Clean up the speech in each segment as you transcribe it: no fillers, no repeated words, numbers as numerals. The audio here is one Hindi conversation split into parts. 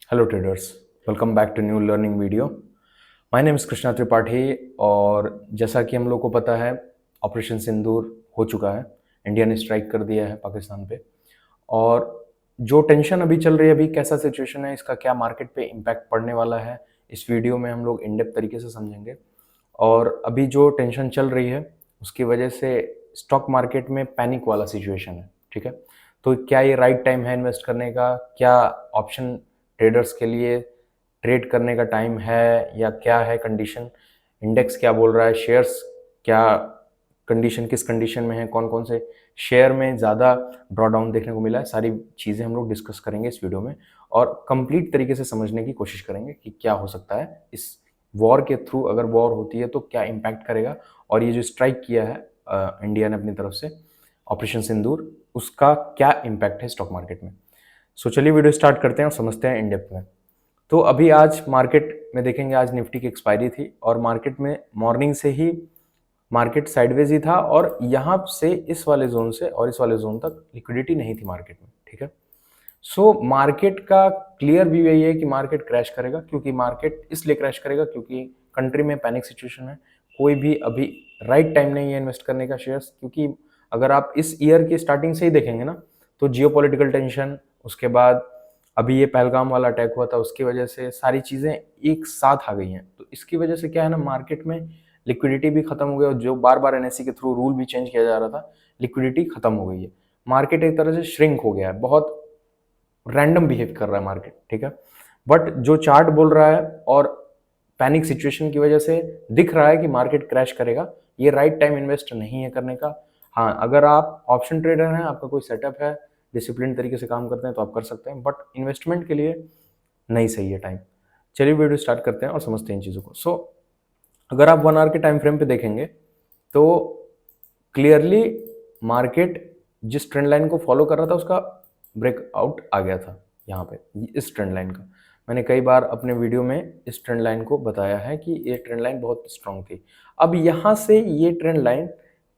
Hello traders, welcome back to new learning video. My name is Krishna Tripathi. और जैसा कि हम लोग को पता है, ऑपरेशन सिंदूर हो चुका है। इंडिया ने स्ट्राइक कर दिया है पाकिस्तान पे। और जो टेंशन अभी चल रही है, अभी कैसा सिचुएशन है, इसका क्या मार्केट पे इम्पैक्ट पड़ने वाला है, इस वीडियो में हम लोग इन डेप्थ तरीके से समझेंगे। और अभी जो टेंशन चल रही है उसकी वजह से स्टॉक मार्केट में पैनिक वाला सिचुएशन है। ठीक है, तो क्या ये राइट टाइम है इन्वेस्ट करने का? क्या ऑप्शन ट्रेडर्स के लिए ट्रेड करने का टाइम है, या क्या है कंडीशन? इंडेक्स क्या बोल रहा है? शेयर्स क्या कंडीशन, किस कंडीशन में है? कौन कौन से शेयर में ज़्यादा ड्रॉडाउन देखने को मिला है? सारी चीज़ें हम लोग डिस्कस करेंगे इस वीडियो में और कंप्लीट तरीके से समझने की कोशिश करेंगे कि क्या हो सकता है इस वॉर के थ्रू। अगर वॉर होती है तो क्या इम्पैक्ट करेगा, और ये जो स्ट्राइक किया है इंडिया ने अपनी तरफ से, ऑपरेशन सिंदूर, उसका क्या इम्पैक्ट है स्टॉक मार्केट में। सो चलिए वीडियो स्टार्ट करते हैं और समझते हैं इन डेप्थ में। तो अभी आज मार्केट में देखेंगे, आज निफ्टी की एक्सपायरी थी और मार्केट में मॉर्निंग से ही मार्केट साइडवेज ही था, और यहाँ से इस वाले जोन से और इस वाले जोन तक लिक्विडिटी नहीं थी मार्केट में। ठीक है, सो मार्केट का क्लियर व्यू यही है कि मार्केट क्रैश करेगा। क्योंकि मार्केट इसलिए क्रैश करेगा क्योंकि कंट्री में पैनिक सिचुएशन है। कोई भी अभी राइट टाइम नहीं है इन्वेस्ट करने का शेयर्स, क्योंकि अगर आप इस ईयर की स्टार्टिंग से ही देखेंगे ना, तो जियोपॉलिटिकल टेंशन, उसके बाद अभी ये पहलगाम वाला अटैक हुआ था, उसकी वजह से सारी चीज़ें एक साथ आ गई हैं। तो इसकी वजह से क्या है ना, मार्केट में लिक्विडिटी भी खत्म हो गई, और जो बार बार एनएससी के थ्रू रूल भी चेंज किया जा रहा था, लिक्विडिटी खत्म हो गई है। मार्केट एक तरह से श्रिंक हो गया है, बहुत रैंडम बिहेव कर रहा है मार्केट। ठीक है, बट जो चार्ट बोल रहा है और पैनिक सिचुएशन की वजह से दिख रहा है कि मार्केट क्रैश करेगा, ये राइट टाइम इन्वेस्ट नहीं है करने का। हाँ, अगर आप ऑप्शन ट्रेडर हैं, आपका कोई सेटअप है, डिसिप्लिन तरीके से काम करते हैं, तो आप कर सकते हैं, बट इन्वेस्टमेंट के लिए नहीं सही है टाइम। चलिए वीडियो स्टार्ट करते हैं और समझते हैं इन चीज़ों को। सो अगर आप 1 आवर के टाइम फ्रेम पे देखेंगे तो क्लियरली मार्केट जिस ट्रेंड लाइन को फॉलो कर रहा था उसका ब्रेकआउट आ गया था यहाँ पे, इस ट्रेंड लाइन का। मैंने कई बार अपने वीडियो में इस ट्रेंड लाइन को बताया है कि ये ट्रेंड लाइन बहुत स्ट्रांग थी। अब यहाँ से ये ट्रेंड लाइन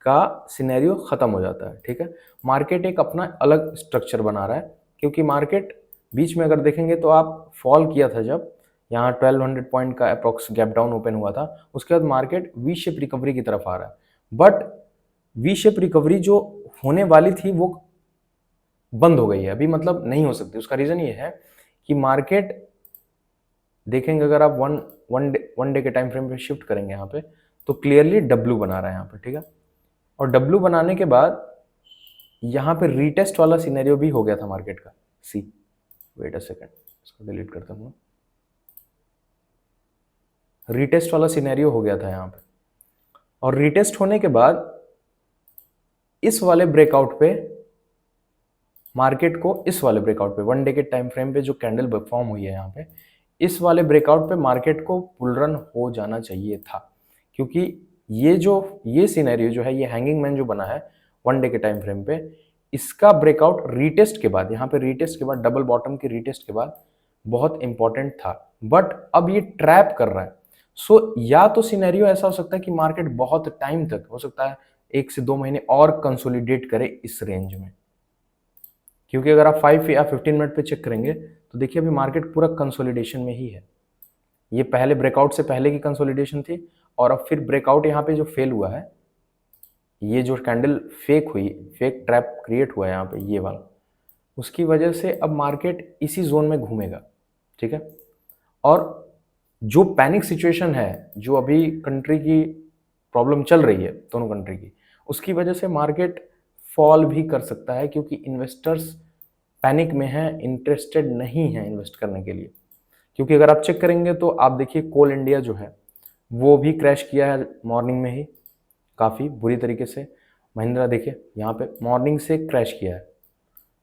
का सिनेरियो खत्म हो जाता है। ठीक है, मार्केट एक अपना अलग स्ट्रक्चर बना रहा है, क्योंकि मार्केट बीच में अगर देखेंगे तो आप फॉल किया था जब यहाँ 1200 पॉइंट का अप्रॉक्स गैप डाउन ओपन हुआ था, उसके बाद मार्केट वी शेप रिकवरी की तरफ आ रहा है। बट वी शेप रिकवरी जो होने वाली थी वो बंद हो गई है अभी, मतलब नहीं हो सकती। उसका रीजन ये है कि मार्केट देखेंगे, अगर आप वन डे के टाइम फ्रेम पे शिफ्ट करेंगे यहाँ पे, तो क्लियरली डब्ल्यू बना रहा है यहाँ पे। ठीक है, और डब्ल्यू बनाने के बाद यहाँ पे रीटेस्ट वाला सिनेरियो भी हो गया था मार्केट का। सी, वेट अ सेकंड, इसको डिलीट करता हूँ। रीटेस्ट वाला सिनेरियो हो गया था यहाँ पे, और रीटेस्ट होने के बाद इस वाले ब्रेकआउट पे मार्केट को, इस वाले ब्रेकआउट पे 1 डे के टाइम फ्रेम पे जो कैंडल फॉर्म हुई है यहाँ पे, इस वाले ब्रेकआउट पे मार्केट को बुल रन हो जाना चाहिए था। क्योंकि ये सिनेरियो जो है, ये हैंगिंग मैन जो बना है 1 डे के टाइम फ्रेम पे, इसका ब्रेकआउट रीटेस्ट के बाद, यहाँ पे रीटेस्ट के बाद, डबल बॉटम की रीटेस्ट के बाद बहुत इंपॉर्टेंट था। बट अब ये ट्रैप कर रहा है। सो या तो सिनेरियो ऐसा हो सकता है कि मार्केट बहुत टाइम तक, हो सकता है 1 से 2 महीने और कंसोलिडेट करे इस रेंज में। क्योंकि अगर आप 5 या 15 मिनट पे चेक करेंगे तो देखिए अभी मार्केट पूरा कंसोलिडेशन में ही है। ये पहले ब्रेकआउट से पहले की कंसोलिडेशन थी, और अब फिर ब्रेकआउट यहाँ पे जो फेल हुआ है, ये जो कैंडल फेक हुई, फेक ट्रैप क्रिएट हुआ है यहाँ पे ये वाला, उसकी वजह से अब मार्केट इसी जोन में घूमेगा। ठीक है, और जो पैनिक सिचुएशन है, जो अभी कंट्री की प्रॉब्लम चल रही है, दोनों कंट्री की, उसकी वजह से मार्केट फॉल भी कर सकता है, क्योंकि इन्वेस्टर्स पैनिक में हैं, इंटरेस्टेड नहीं है इन्वेस्ट करने के लिए। क्योंकि अगर आप चेक करेंगे तो आप देखिए कोल इंडिया जो है वो भी क्रैश किया है मॉर्निंग में ही, काफ़ी बुरी तरीके से। महिंद्रा देखिए यहाँ पे मॉर्निंग से क्रैश किया है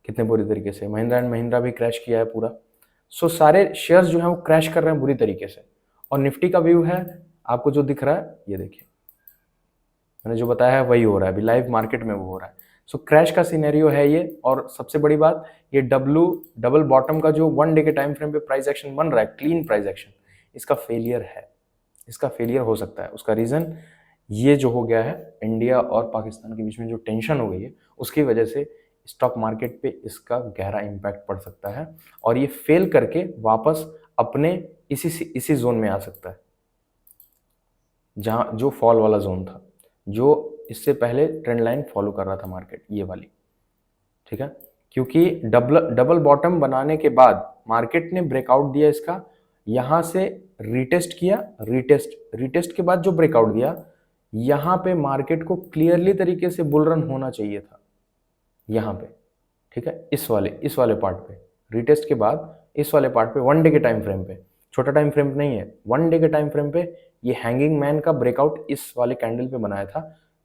कितने बुरी तरीके से। महिंद्रा एंड महिंद्रा भी क्रैश किया है पूरा। सो सारे शेयर्स जो हैं वो क्रैश कर रहे हैं बुरी तरीके से। और निफ्टी का व्यू है आपको जो दिख रहा है, ये देखिए, मैंने जो बताया है वही हो रहा है अभी लाइव मार्केट में, वो हो रहा है। सो क्रैश का सिनेरियो है ये। और सबसे बड़ी बात, ये डबल बॉटम का जो 1 डे के टाइम फ्रेम पे प्राइस एक्शन बन रहा है, क्लीन प्राइस एक्शन, इसका फेलियर है, इसका फेलियर हो सकता है। उसका रीजन ये जो हो गया है, इंडिया और पाकिस्तान के बीच में जो टेंशन हो गई है, उसकी वजह से स्टॉक मार्केट पे इसका गहरा इम्पैक्ट पड़ सकता है और ये फेल करके वापस अपने इसी जोन में आ सकता है, जहाँ जो फॉल वाला जोन था, जो इससे पहले ट्रेंड लाइन फॉलो कर रहा था मार्केट, ये वाली, ठीक है। क्योंकि डबल बॉटम बनाने के बाद मार्केट ने ब्रेकआउट दिया इसका, यहाँ से रीटेस्ट किया, रीटेस्ट के बाद जो ब्रेकआउट दिया, यहाँ पे मार्केट को क्लियरली तरीके से बुल रन होना चाहिए था यहाँ पे, ठीक है। इस वाले पार्ट पे रीटेस्ट के बाद इस वाले पार्ट पे 1 डे के टाइम फ्रेम पे, छोटा टाइम फ्रेम नहीं है, 1 डे के टाइम फ्रेम पे ये हैंगिंग मैन का ब्रेकआउट इस वाले कैंडल पे बनाया था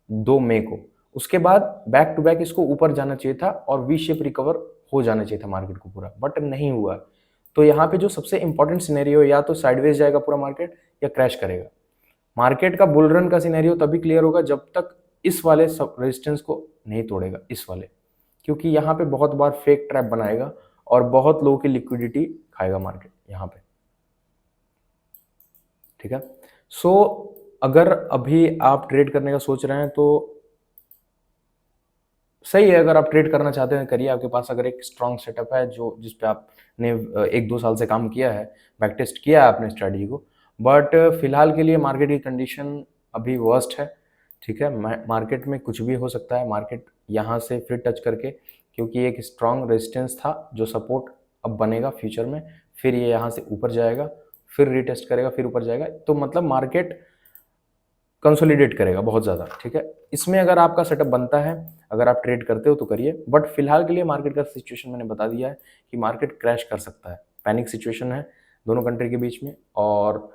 2 मई को। उसके बाद बैक टू बैक इसको ऊपर जाना चाहिए था और वी शेप रिकवर हो जाना चाहिए था मार्केट को पूरा, बट नहीं हुआ। तो यहाँ पे जो सबसे इंपॉर्टेंट सिनेरियो, या तो साइडवेज जाएगा पूरा मार्केट या क्रैश करेगा। मार्केट का बुल रन का सिनेरियो तभी क्लियर होगा जब तक इस वाले रेजिस्टेंस को नहीं तोड़ेगा, इस वाले, क्योंकि यहाँ पे बहुत बार फेक ट्रैप बनाएगा और बहुत लोगों की लिक्विडिटी खाएगा मार्केट यहाँ पे, ठीक है। सो अगर अभी आप ट्रेड करने का सोच रहे हैं तो सही है, अगर आप ट्रेड करना चाहते हैं करिए, आपके पास अगर एक स्ट्रॉन्ग सेटअप है जो जिस पे आपने 1-2 साल से काम किया है, बैक टेस्ट किया है आपने स्ट्रेटजी को। बट फिलहाल के लिए मार्केट की कंडीशन अभी वर्स्ट है, ठीक है। मार्केट में कुछ भी हो सकता है, मार्केट यहाँ से फिर टच करके, क्योंकि एक स्ट्रॉन्ग रेजिस्टेंस था जो सपोर्ट अब बनेगा फ्यूचर में, फिर ये यहाँ से ऊपर जाएगा, फिर रीटेस्ट करेगा, फिर ऊपर जाएगा, तो मतलब मार्केट कंसोलिडेट करेगा बहुत ज़्यादा, ठीक है। इसमें अगर आपका सेटअप बनता है, अगर आप ट्रेड करते हो तो करिए, बट फिलहाल के लिए मार्केट का सिचुएशन मैंने बता दिया है कि मार्केट क्रैश कर सकता है, पैनिक सिचुएशन है दोनों कंट्री के बीच में, और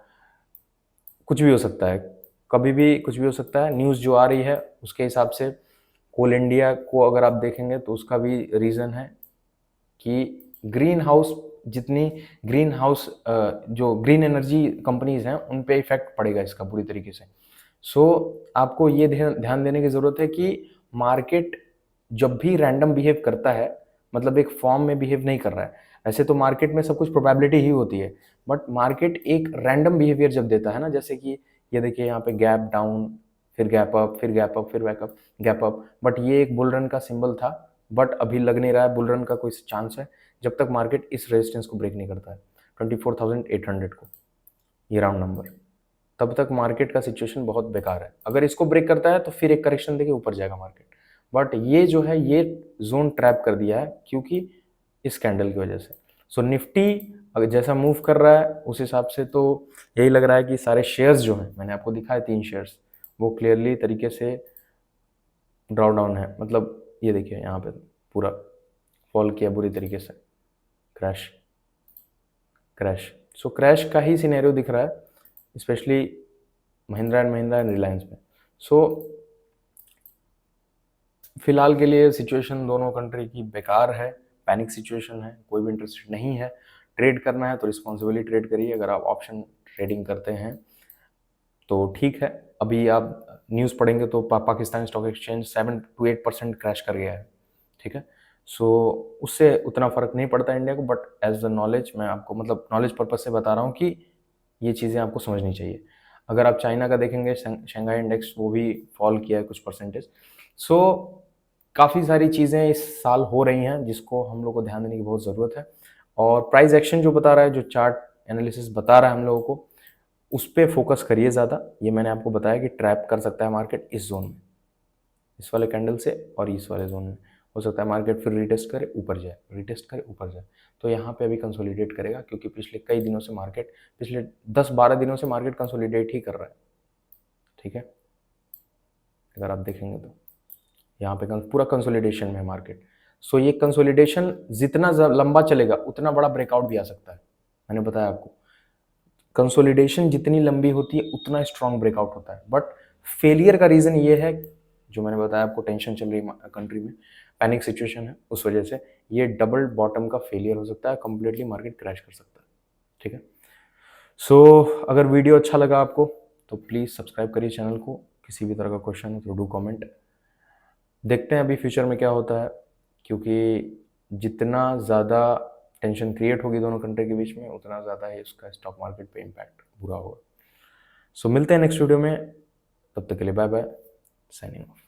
कुछ भी हो सकता है, कभी भी कुछ भी हो सकता है। न्यूज़ जो आ रही है उसके हिसाब से कोल इंडिया को अगर आप देखेंगे तो उसका भी रीज़न है कि ग्रीन हाउस जो ग्रीन एनर्जी कंपनीज हैं उन पे इफेक्ट पड़ेगा इसका पूरी तरीके से। सो आपको ये ध्यान देने की ज़रूरत है कि मार्केट जब भी रैंडम बिहेव करता है, मतलब एक फॉर्म में बिहेव नहीं कर रहा है। ऐसे तो मार्केट में सब कुछ प्रोबेबिलिटी ही होती है, बट मार्केट एक रैंडम बिहेवियर जब देता है ना, जैसे कि ये देखिए यहाँ पे गैप डाउन, फिर गैप अप, फिर गैप अप, फिर बैकअप, गैप अप, बट ये एक बुल रन का सिंबल था, बट अभी लग नहीं रहा है बुल रन का कोई चांस है जब तक मार्केट इस रेजिस्टेंस को ब्रेक नहीं करता है 24,800 को, ये राउंड नंबर, तब तक मार्केट का सिचुएशन बहुत बेकार है। अगर इसको ब्रेक करता है तो फिर एक करेक्शन देके ऊपर जाएगा मार्केट, बट ये जो है ये जोन ट्रैप कर दिया है क्योंकि इस कैंडल की वजह से। सो निफ्टी अगर जैसा मूव कर रहा है उस हिसाब से तो यही लग रहा है कि सारे शेयर्स जो हैं, मैंने आपको दिखाया 3 शेयर्स, वो क्लियरली तरीके से ड्रॉ डाउन है, मतलब ये देखिए यहाँ पे पूरा फॉल किया बुरी तरीके से, क्रैश क्रैश। सो क्रैश का ही सिनेरियो दिख रहा है specially Mahindra and Mahindra and Reliance में। सो फिलहाल के लिए सिचुएशन दोनों कंट्री की बेकार है, पैनिक सिचुएशन है, कोई भी इंटरेस्टेड नहीं है। ट्रेड करना है तो रिस्पॉन्सिबली ट्रेड करिए। अगर आप ऑप्शन ट्रेडिंग करते हैं तो ठीक है, अभी आप न्यूज़ पढ़ेंगे तो Pakistan stock exchange 7 to 8% crash कर गया है, ठीक है। सो उससे उतना फ़र्क नहीं पड़ता इंडिया को, बट एज द नॉलेज मैं आपको मतलब नॉलेज पर्पज से बता रहा हूँ कि ये चीज़ें आपको समझनी चाहिए। अगर आप चाइना का देखेंगे शंघाई इंडेक्स, वो भी फॉल किया है कुछ परसेंटेज। सो काफ़ी सारी चीज़ें इस साल हो रही हैं जिसको हम लोग को ध्यान देने की बहुत ज़रूरत है, और प्राइस एक्शन जो बता रहा है, जो चार्ट एनालिसिस बता रहा है हम लोगों को, उस पर फोकस करिए ज़्यादा। ये मैंने आपको बताया कि ट्रैप कर सकता है मार्केट इस जोन में, इस वाले कैंडल से, और इस वाले जोन में हो सकता है मार्केट फिर रिटेस्ट करे ऊपर जाए, रिटेस्ट करे ऊपर जाए, तो यहाँ पे अभी कंसोलिडेट करेगा क्योंकि पिछले कई दिनों से मार्केट, पिछले 10-12 दिनों से मार्केट कंसोलिडेट ही कर रहा है, ठीक है। अगर आप देखेंगे तो यहाँ पे पूरा कंसोलिडेशन में है मार्केट। सो ये कंसोलिडेशन जितना लंबा चलेगा उतना बड़ा ब्रेकआउट भी आ सकता है, मैंने बताया आपको। कंसोलिडेशन जितनी लंबी होती है उतना स्ट्रॉन्ग ब्रेकआउट होता है, बट फेलियर का रीज़न ये है जो मैंने बताया आपको, टेंशन चल रही है कंट्री में, पैनिक सिचुएशन है, उस वजह से ये डबल बॉटम का फेलियर हो सकता है, कंप्लीटली मार्केट क्रैश कर सकता है, ठीक है। सो अगर वीडियो अच्छा लगा आपको तो प्लीज़ सब्सक्राइब करिए चैनल को। किसी भी तरह का क्वेश्चन हो तो डू कमेंट। देखते हैं अभी फ्यूचर में क्या होता है, क्योंकि जितना ज़्यादा टेंशन क्रिएट होगी दोनों कंट्री के बीच में उतना ज़्यादा ही उसका स्टॉक मार्केट पे इम्पैक्ट बुरा होगा। सो मिलते हैं नेक्स्ट वीडियो में, तब तक के लिए बाय बाय, साइनिंग ऑफ।